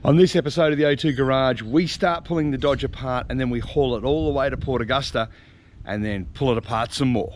On this episode of the O2 Garage, we start pulling the Dodge apart and then we haul it all the way to Port Augusta and then pull it apart some more.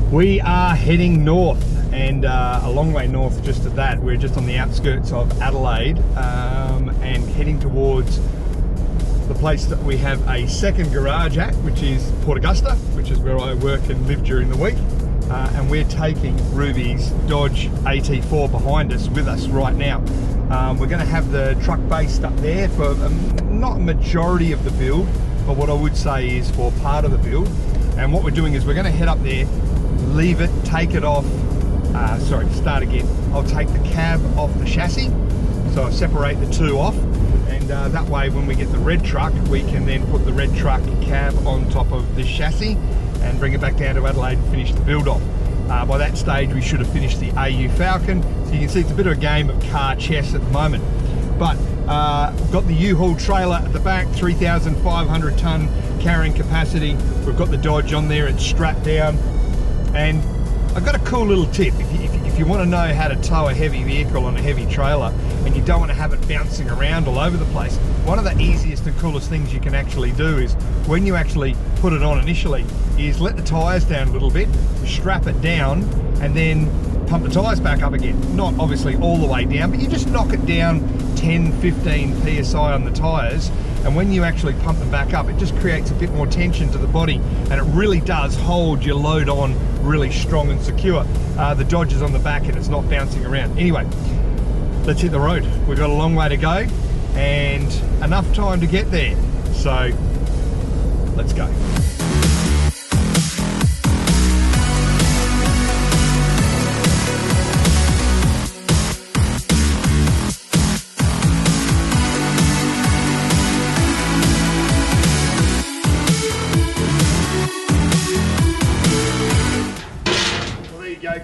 We are heading north, and a long way north just at that. We're just on the outskirts of Adelaide and heading towards the place that we have a second garage at, which is Port Augusta, which is where I work and live during the week. And we're taking Ruby's Dodge AT4 behind us with us right now. We're going to have the truck based up there for not a majority of the build, but what I would say is for part of the build. And what we're doing is we're going to head up there, leave it, take it off, start again. I'll take the cab off the chassis, so I'll separate the two off, and that way when we get the red truck, we can then put the red truck cab on top of this chassis and bring it back down to Adelaide and finish the build off. By that stage we should have finished the AU Falcon, so you can see it's a bit of a game of car chess at the moment. But we've got the U-Haul trailer at the back, 3,500 ton carrying capacity. We've got the Dodge on there, it's strapped down. And I've got a cool little tip. If you want to know how to tow a heavy vehicle on a heavy trailer and you don't want to have it bouncing around all over the place, one of the easiest and coolest things you can actually do is when you actually put it on initially is let the tyres down a little bit, strap it down, and then pump the tyres back up again. Not obviously all the way down, but you just knock it down 10-15 psi on the tyres, and when you actually pump them back up, it just creates a bit more tension to the body, and it really does hold your load on really strong and secure. The Dodge is on the back and it's not bouncing around. Anyway, let's hit the road. We've got a long way to go and enough time to get there, so let's go.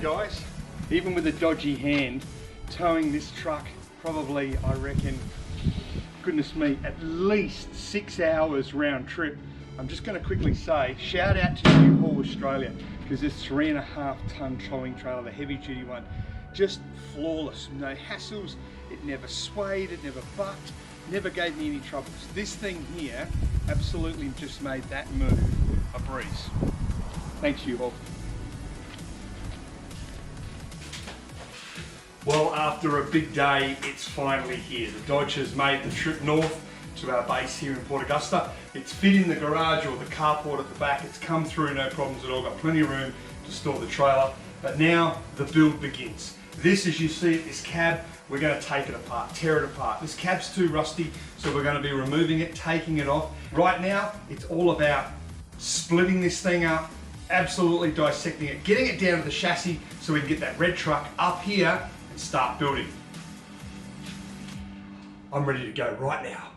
Guys, even with a dodgy hand, towing this truck probably, I reckon, goodness me, at least 6 hours round trip. I'm just going to quickly say shout out to U-Haul Australia, because this 3.5 ton towing trailer, the heavy duty one, just flawless, no hassles. It never swayed, it never bucked, never gave me any troubles. This thing here absolutely just made that move a breeze. Thanks, U-Haul. Well, after a big day, it's finally here. The Dodge has made the trip north to our base here in Port Augusta. It's fit in the garage or the carport at the back. It's come through, no problems at all. Got plenty of room to store the trailer. But now the build begins. This, as you see, this cab, we're going to take it apart, tear it apart. This cab's too rusty, so we're going to be removing it, taking it off. Right now, it's all about splitting this thing up, absolutely dissecting it, getting it down to the chassis so we can get that red truck up here and start building. I'm ready to go right now.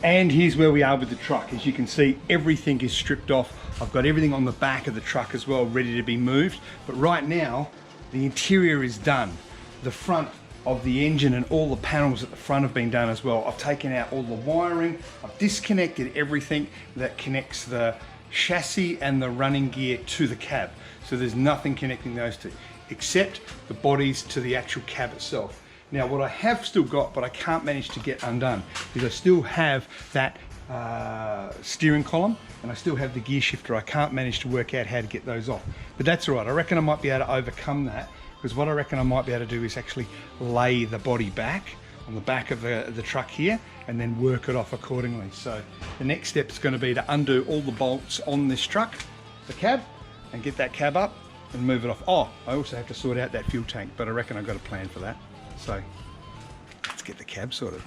And here's where we are with the truck. As you can see, everything is stripped off. I've got everything on the back of the truck as well, ready to be moved. But right now, the interior is done. The front of the engine and all the panels at the front have been done as well. I've taken out all the wiring. I've disconnected everything that connects the chassis and the running gear to the cab. So there's nothing connecting those two, except the bodies to the actual cab itself. Now what I have still got, but I can't manage to get undone, is I still have that steering column, and I still have the gear shifter. I can't manage to work out how to get those off, but that's all right. I reckon I might be able to overcome that, because what I reckon I might be able to do is actually lay the body back on the back of the truck here and then work it off accordingly. So the next step is going to be to undo all the bolts on this truck, the cab, and get that cab up and move it off. Oh, I also have to sort out that fuel tank, but I reckon I've got a plan for that. So let's get the cab sorted.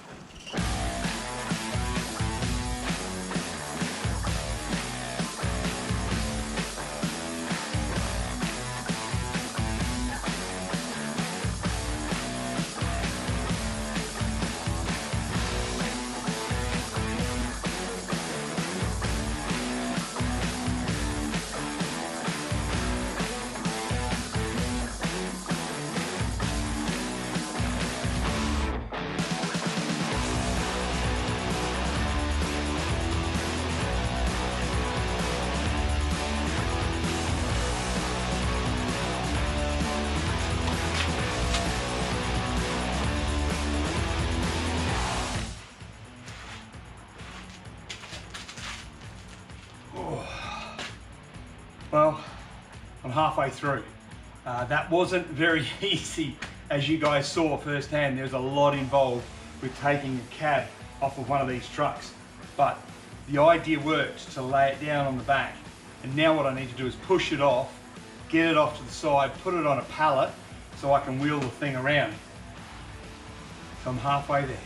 Well, I'm halfway through. That wasn't very easy, as you guys saw firsthand. There's a lot involved with taking a cab off of one of these trucks, but the idea worked to lay it down on the back. And now what I need to do is push it off, get it off to the side, put it on a pallet so I can wheel the thing around. So I'm halfway there.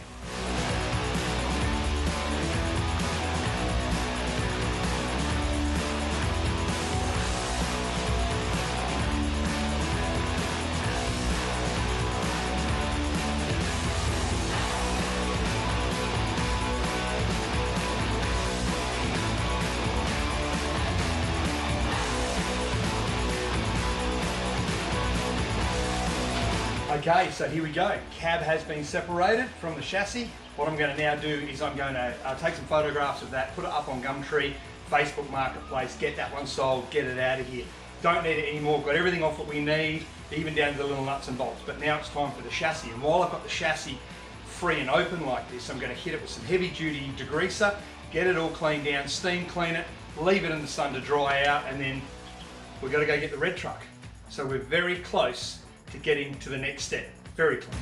Okay, so here we go. Cab has been separated from the chassis. What I'm going to now do is I'm going to take some photographs of that, put it up on Gumtree, Facebook Marketplace, get that one sold, get it out of here. Don't need it anymore, got everything off that we need, even down to the little nuts and bolts. But now it's time for the chassis. And while I've got the chassis free and open like this, I'm going to hit it with some heavy duty degreaser, get it all cleaned down, steam clean it, leave it in the sun to dry out, and then we've got to go get the red truck. So we're very close to getting to the next step. Very close.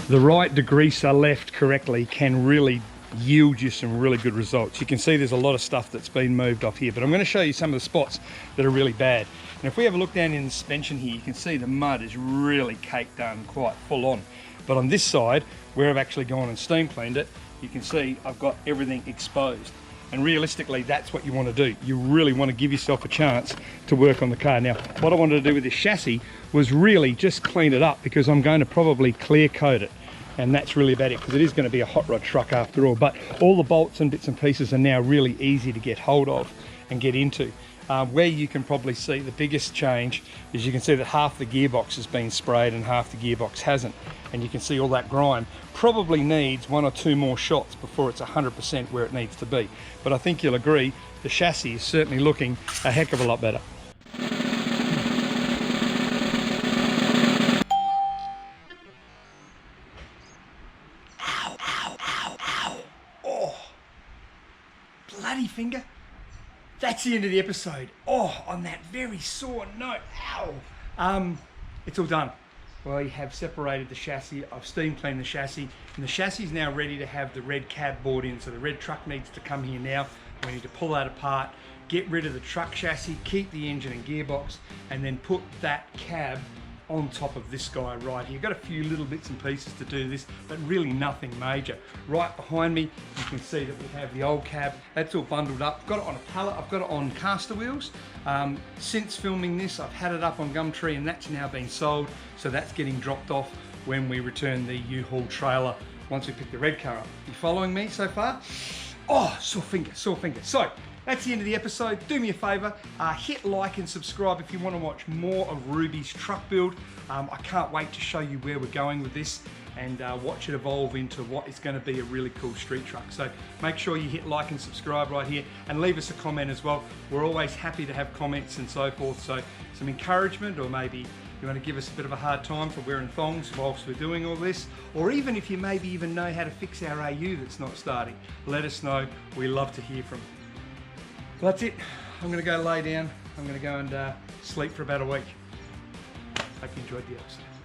The right degreaser left correctly can really yield you some really good results. You can see there's a lot of stuff that's been moved off here, but I'm going to show you some of the spots that are really bad. And if we have a look down in the suspension here, you can see the mud is really caked down quite full on. But on this side, where I've actually gone and steam cleaned it, you can see I've got everything exposed. And realistically, that's what you want to do. You really want to give yourself a chance to work on the car. Now, what I wanted to do with this chassis was really just clean it up, because I'm going to probably clear coat it. And that's really about it, because it is going to be a hot rod truck after all. But all the bolts and bits and pieces are now really easy to get hold of and get into. Where you can probably see the biggest change is you can see that half the gearbox has been sprayed and half the gearbox hasn't. And you can see all that grime probably needs 1 or 2 more shots before it's 100% where it needs to be. But I think you'll agree, the chassis is certainly looking a heck of a lot better. Ow, ow, ow, ow. Oh, bloody finger. That's the end of the episode. Oh, on that very sore note. Ow. It's all done. Well, you have separated the chassis. I've steam cleaned the chassis, and the chassis is now ready to have the red cab board in. So the red truck needs to come here now. We need to pull that apart, get rid of the truck chassis, keep the engine and gearbox, and then put that cab on top of this guy right here. Got a few little bits and pieces to do this, but really nothing major. Right behind me, you can see that we have the old cab. That's all bundled up. Got it on a pallet. I've got it on caster wheels. Since filming this, I've had it up on Gumtree, and that's now been sold. So that's getting dropped off when we return the U-Haul trailer once we pick the red car up. You following me so far? Oh, sore finger, sore finger. So that's the end of the episode. Do me a favor, hit like and subscribe if you want to watch more of Ruby's truck build. I can't wait to show you where we're going with this. and watch it evolve into what is going to be a really cool street truck. So make sure you hit like and subscribe right here, and leave us a comment as well. We're always happy to have comments and so forth, so some encouragement, or maybe you want to give us a bit of a hard time for wearing thongs whilst we're doing all this, or even if you maybe even know how to fix our AU that's not starting, let us know. We love to hear from you. Well, that's it. I'm going to go lay down. I'm going to go and sleep for about a week. Hope you enjoyed the episode.